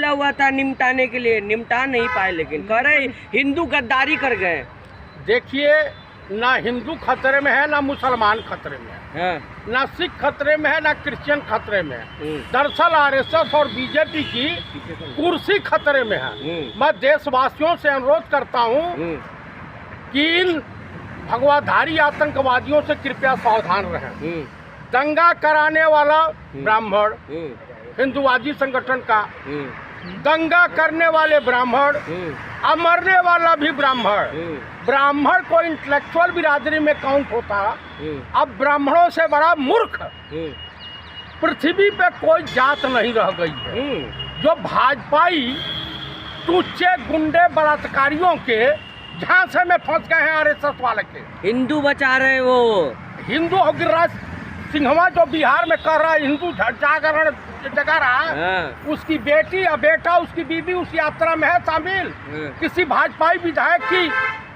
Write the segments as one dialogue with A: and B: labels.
A: भेजा हुआ था निमटाने के लिए, निमटा नहीं पाए, लेकिन कह रहे हिंदू गद्दारी कर गए।
B: देखिए, ना हिंदू खतरे में है ना मुसलमान खतरे में है, ना सिख खतरे में है ना क्रिश्चियन खतरे में है। दरअसल आरएसएस और बीजेपी की कुर्सी खतरे में है। मैं देशवासियों से अनुरोध करता हूं कि इन भगवाधारी आतंकवादियों से कृपया सावधान रहें। दंगा कराने वाला ब्राह्मण, हिंदूवादी संगठन का दंगा करने वाले ब्राह्मण, मरने वाला भी ब्राह्मण। ब्राह्मण को इंटेलेक्चुअल बिरादरी में काउंट होता। अब ब्राह्मणों से बड़ा मूर्ख पृथ्वी पे कोई जात नहीं रह गई है। जो भाजपाई टुच्चे गुंडे बलात्कारियों के झांसे में फंस गए हैं आरएसएस वाले के।
A: हिंदू बचा रहे हैं वो।
B: हिंदू और गिरिराज सिंहवा जो बिहार में कर रहा है, हिंदू जागरण जगा रहा है, उसकी बेटी या बेटा, उसकी बीवी उस यात्रा में है शामिल। किसी भाजपाई विधायक की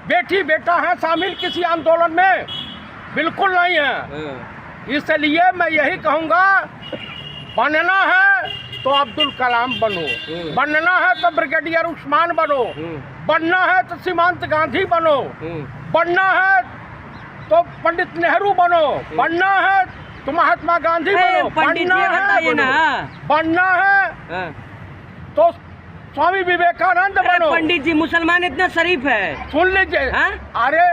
B: बेटी बेटा है शामिल किसी आंदोलन में? बिल्कुल नहीं है। इसलिए मैं यही कहूँगा, बनना है तो अब्दुल कलाम बनो, बनना है तो ब्रिगेडियर उस्मान बनो, बनना है तो सीमांत गांधी बनो, बनना है तो पंडित नेहरू बनो, बनना है तो महात्मा गांधी बनो, बनना है तो स्वामी विवेकानंद बनो।
A: पंडित जी, मुसलमान इतना शरीफ है,
B: सुन लीजिए। अरे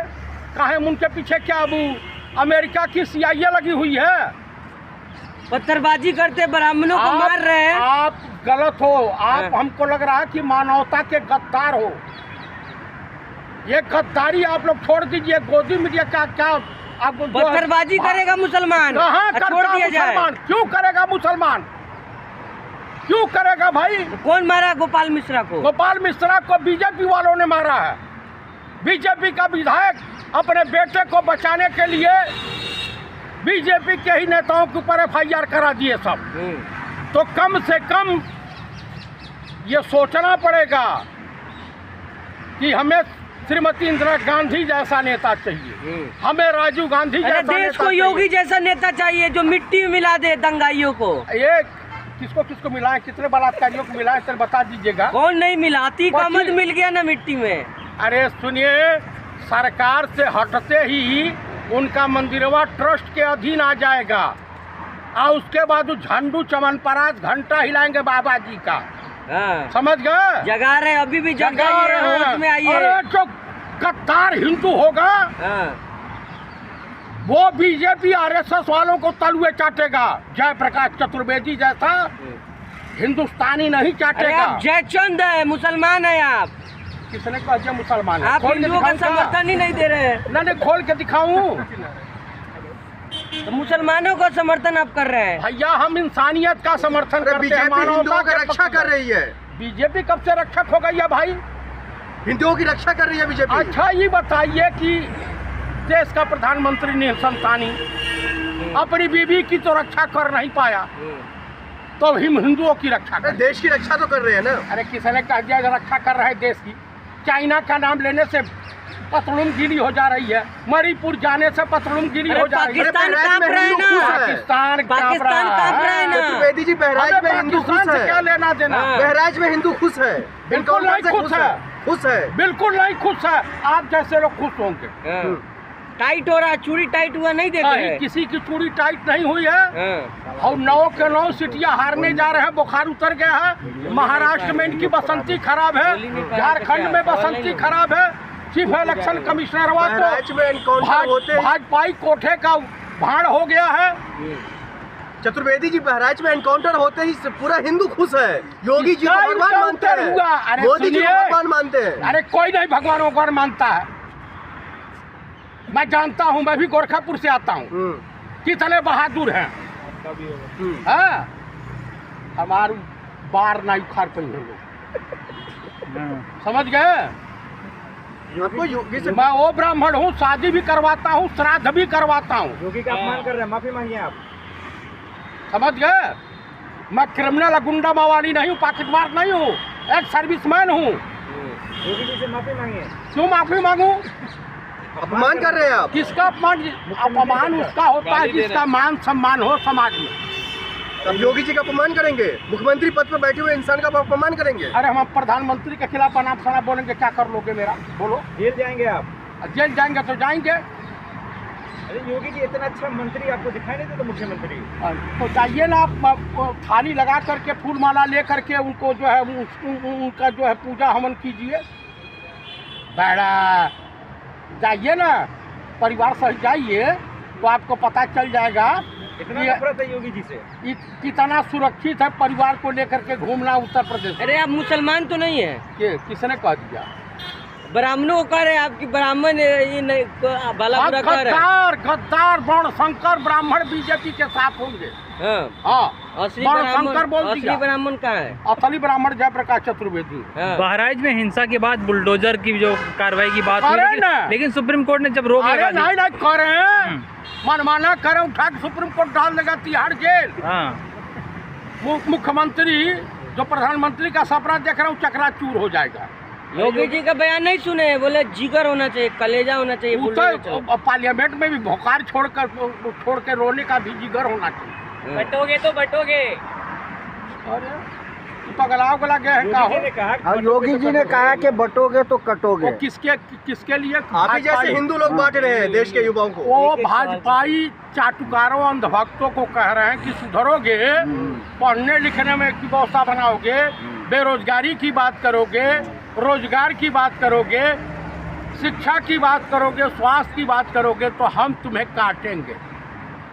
B: काहे उनके पीछे क्या अमेरिका की CIA लगी हुई है?
A: पत्थरबाजी करते ब्राह्मणों को मार रहे हैं।
B: आप गलत हो। आप हमको लग रहा है कि मानवता के गद्दार हो। ये गद्दारी आप लोग छोड़ दीजिए। गोदी मीडिया का क्या आपको
A: पत्थरबाजी करेगा मुसलमान?
B: कहाँ करता मुसलमान? क्यों करेगा मुसलमान? क्यों करेगा भाई?
A: कौन मारा गोपाल मिश्रा को?
B: गोपाल मिश्रा को बीजेपी वालों ने मारा है। बीजेपी का विधायक अपने बेटे को बचाने के लिए बीजेपी के ही नेताओं के ऊपर FIR करा दिए सब। तो कम से कम ये सोचना पड़ेगा कि हमें श्रीमती इंदिरा गांधी जैसा नेता चाहिए, हमें राजीव गांधी जैसा
A: देश
B: नेता
A: को योगी जैसा नेता चाहिए जो मिट्टी में मिला दे दंगाइयों को।
B: ये किसको किसको मिला है, कितने बलात्कारियों को मिला है, सर बता दीजिएगा।
A: कौन नहीं मिला? अतीक अहमद मिल गया ना मिट्टी में।
B: अरे सुनिए, सरकार से हटते ही उनका मंदिरवा ट्रस्ट के अधीन आ जाएगा और उसके बाद झंडू चमनपरास घंटा हिलाएंगे बाबा जी का। समझ गए?
A: जगा रहे, अभी भी जगा रहे हैं, होश में आइए।
B: अरे जो गद्दार हिंदू होगा वो बीजेपी RSS वालों को तलुए चाटेगा। जयप्रकाश चतुर्वेदी जैसा हिंदुस्तानी नहीं चाटेगा।
A: आप जयचंद है, मुसलमान है आप।
B: किसने कहा मुसलमान है?
A: आप हिंदुओं का समर्थन ही नहीं दे रहे हैं।
B: नहीं खोल के दिखाऊं?
A: तो मुसलमानों का समर्थन आप कर रहे हैं।
B: भैया हम इंसानियत का समर्थन करते हैं,
C: हिंदुओं की रक्षा कर रही है।
B: बीजेपी कब से रक्षक हो गई है भाई?
C: हिंदुओं की रक्षा कर रही है बीजेपी।
B: अच्छा ये बताइए कि देश का प्रधानमंत्री निसंतानी अपनी बीवी की तो रक्षा कर नहीं पाया, तो हम हिंदुओं की रक्षा कर।
C: देश की रक्षा तो कर रहे हैं ना।
B: अरे किसने कह दिया रक्षा कर रहे हैं देश की? चाइना का नाम लेने से पतलूम गीली हो जा रही है, मणिपुर जाने से पतलूम गीली हो जा रही है।
A: पाकिस्तान कांप रहा है ना।
C: चतुर्वेदी जी, बहराइच में हिंदू खुश है।
B: क्या लेना देना?
C: बहराइच में हिंदू खुश है।
B: बिल्कुल नहीं खुश है।
C: खुश है, बिल्कुल
B: नहीं खुश है। आप जैसे लोग खुश होंगे।
A: टाइट हो रहा है, चूड़ी टाइट हुआ नहीं देखा है?
B: किसी की चूड़ी टाइट नहीं हुई है। और 9 के 9 सीटियां हारने जा रहे हैं, बुखार उतर गया है। महाराष्ट्र में इनकी बसंती खराब है, झारखंड में बसंती खराब है। चीफ इलेक्शन कमिश्नर हुआ तो भाजपाई कोठे का भाड़ हो गया है।
C: चतुर्वेदी जी, बहराइच में एनकाउंटर होते ही पूरा हिंदू खुश है। योगी जी को भगवान मानते हैं, मोदी जी को भगवान मानते हैं। अरे
B: कोई नहीं भगवान भगवान मानता है। मैं जानता हूँ, मैं भी गोरखापुर से आता हूँ, कितने बहादुर हैं। हमारी बार नहीं उखाड़ पाई हम लोग। समझ गए? मैं वो ब्राह्मण हूँ, शादी भी करवाता हूँ, श्राद्ध भी करवाता हूँ।
D: योगी का अपमान कर रहे हैं, माफी मांगिए आप।
B: समझ गए? मैं क्रिमिनल गुंडा मवाली नहीं हूँ, पाकिटमार नहीं हूँ, एक सर्विसमैन हूँ।
D: योगी जी से माफी मांगिए।
B: क्यों माफी मांगू?
C: अपमान कर रहे हैं आप।
B: किसका अपमान? अपमान उसका होता है जिसका मान सम्मान हो समाज में।
C: अब योगी जी का अपमान करेंगे? मुख्यमंत्री पद पर बैठे हुए इंसान का अपमान करेंगे?
B: अरे हम प्रधानमंत्री के खिलाफ अनाप शनाप बोलेंगे, क्या कर लोगे मेरा? बोलो।
D: जेल जाएंगे आप?
B: जेल जाएंगे तो जाएंगे।
D: अरे योगी जी इतना अच्छा मंत्री आपको दिखाई नहीं देता मुख्यमंत्री?
B: तो जाइए ना आप, थाली लगा करके फूल माला ले करके उनको जो है उनका जो है पूजा हवन कीजिए। बड़ा जाइए ना, परिवार सहित जाइए तो आपको पता चल जाएगा
D: इतना नफरत है योगी जी से,
B: कितना सुरक्षित है परिवार को लेकर के घूमना उत्तर प्रदेश।
A: अरे आप मुसलमान तो नहीं है?
B: किसने कह दिया?
A: ब्राह्मणों को कह रहे हैं आपकी ब्राह्मण ये नहीं भला बुरा कह रहे हैं।
B: गद्दार गद्दार वर्ण शंकर ब्राह्मण बीजेपी के साथ होंगे। हाँ,
A: असली
B: वर्ण शंकर बोल
A: असली
B: दिया।
A: ब्राह्मण कहाँ है?
B: असली ब्राह्मण जयप्रकाश चतुर्वेदी।
E: बहराइच में हिंसा के बाद बुलडोजर की जो कार्रवाई की बात हुई, लेकिन सुप्रीम कोर्ट ने जब रोक लगा दी।
B: नहीं करे मनमाना करे, उठा के सुप्रीम कोर्ट डाल देगा तिहाड़ जेल। मुख्यमंत्री जो प्रधानमंत्री का सपना देख रहा हूँ चकनाचूर हो जाएगा।
A: योगी जी का बयान नहीं सुने? बोले जिगर होना चाहिए, कलेजा होना चाहिए।
B: पार्लियामेंट में भी भोकाल छोड़ के रोने का भी जिगर होना चाहिए।
A: बटोगे तो बटोगे।
B: पगलाव गला गए हैं।
C: योगी जी ने कहा कि बटोगे तो कटोगे।
B: किसके लिए?
C: आप ही जैसे हिंदू लोग बांट रहे हैं देश के युवाओं को।
B: वो भाजपाई चाटुकारों अंधभक्तों को कह रहे हैं कि सुधरोगे, पढ़ने लिखने में की व्यवस्था बनाओगे, बेरोजगारी की बात करोगे, रोजगार की बात करोगे, शिक्षा की बात करोगे, स्वास्थ्य की बात करोगे तो हम तुम्हें काटेंगे।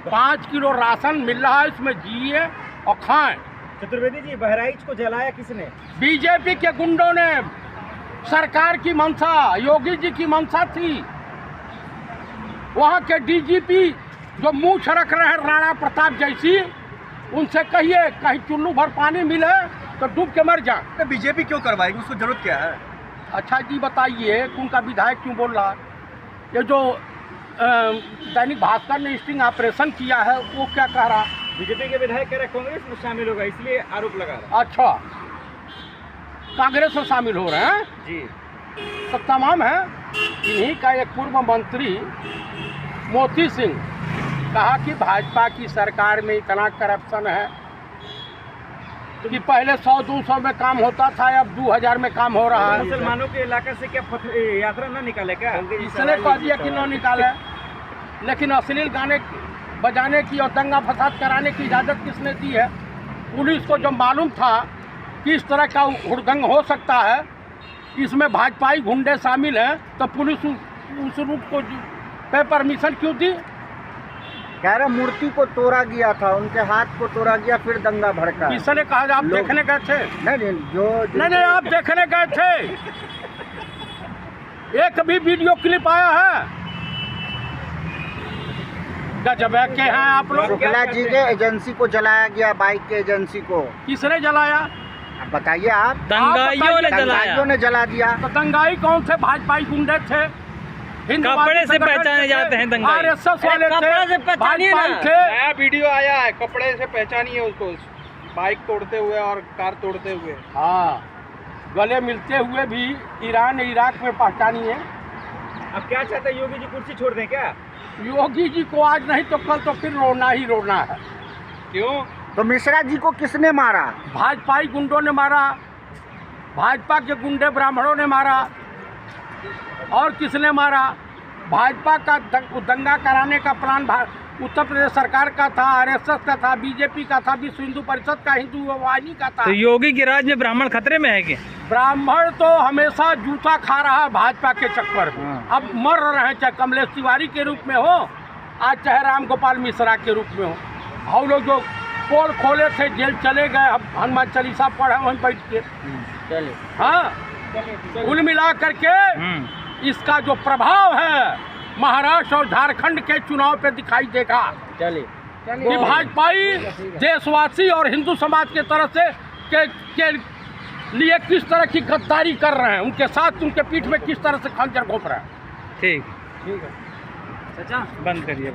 B: 5 किलो राशन मिल रहा है, इसमें जिए और खाएं।
D: चतुर्वेदी जी, बहराइच को जलाया किसने?
B: बीजेपी के गुंडों ने। सरकार की मंशा, योगी जी की मंशा थी। वहाँ के डीजीपी जो मुंह छरक रहे हैं राणा प्रताप जैसी, उनसे कहिए कहीं चुल्लू भर पानी मिले तो डूब के मर जाए।
C: तो बीजेपी क्यों करवाएगी? उसको जरूरत क्या है?
B: अच्छा जी बताइए, उनका विधायक क्यों बोल रहा? ये जो दैनिक भास्कर ने स्टिंग ऑपरेशन किया है वो क्या कह रहा?
D: बीजेपी के विधायक कह रहे कांग्रेस में शामिल होगा, इसलिए आरोप लगा रहा।
B: अच्छा, कांग्रेस में शामिल हो रहे हैं
D: जी?
B: तो तमाम है। इन्हीं का एक पूर्व मंत्री मोती सिंह कहा कि भाजपा की सरकार में इतना करप्शन है कि पहले 100-200 में काम होता था, अब 2000 में काम हो रहा है।
D: मुसलमानों के इलाके से क्या यात्रा न निकाले क्या?
B: इसने कह दिया कि न निकाले, लेकिन अश्लील गाने बजाने की और दंगा फसाद कराने की इजाज़त किसने दी है? पुलिस को जब मालूम था कि इस तरह का हुड़दंग हो सकता है, इसमें भाजपाई गुंडे शामिल हैं, तो पुलिस उस रूट को पे परमिशन क्यों दी?
C: कह रहे मूर्ति को तोड़ा गया था, उनके हाथ को तोड़ा गया, फिर दंगा भड़का।
B: किसने कहा? आप देखने गए थे? नहीं, आप देखने गए थे? एक भी वीडियो क्लिप आया है? गजब के हैं आप लोग।
C: शुक्ला जी के एजेंसी को जलाया गया, बाइक के एजेंसी को।
B: किसने जलाया?
C: बताइए आप।
E: दंगाइयों
C: ने जला दिया।
B: तो दंगाई कौन थे? भाजपाई गुंडे थे,
E: कपड़े से पहचाने जाते हैं दंगाई।
B: RSS वाले थे, भाजपाई थे।
F: नया वीडियो आया है, कपड़े से पहचानिए उसको, बाइक तोड़ते हुए और कार तोड़ते हुए।
B: हाँ, गले मिलते हुए भी ईरान इराक में पहचानिए।
D: अब क्या चाहते हैं? योगी जी कुर्सी छोड़ दें क्या?
B: योगी जी को आज नहीं तो कल तो फिर रोना ही रोना है।
F: क्यों?
C: तो मिश्रा जी को किसने मारा?
B: भाजपाई गुंडों ने मारा, भाजपा के गुंडे ब्राह्मणों ने मारा। और किसने मारा? भाजपा का दंगा कराने का प्लान उत्तर प्रदेश सरकार का था, RSS का था, बीजेपी का था, विश्व हिंदू परिषद का, हिंदू वाहिनी का था।
E: तो योगी के राज में ब्राह्मण खतरे में है क्या?
B: ब्राह्मण तो हमेशा जूता खा रहा है भाजपा के चक्कर में। अब मर रहे हैं, चाहे कमलेश तिवारी के रूप में हो, आज चाहे राम गोपाल मिश्रा के रूप में हो। हम लोग जो पोल खोले थे जेल चले गए, अब हनुमान चालीसा पढ़े वहीं बैठ के चले। हाँ, कुल मिला करके इसका जो प्रभाव है महाराष्ट्र और झारखंड के चुनाव पे दिखाई देगा। चलिए कि भाजपाई देशवासी और हिंदू समाज के तरफ से के लिए किस तरह की गद्दारी कर रहे हैं, उनके साथ उनके पीठ में किस तरह से खंजर घोंप रहे हैं।
E: ठीक है, बंद करिए।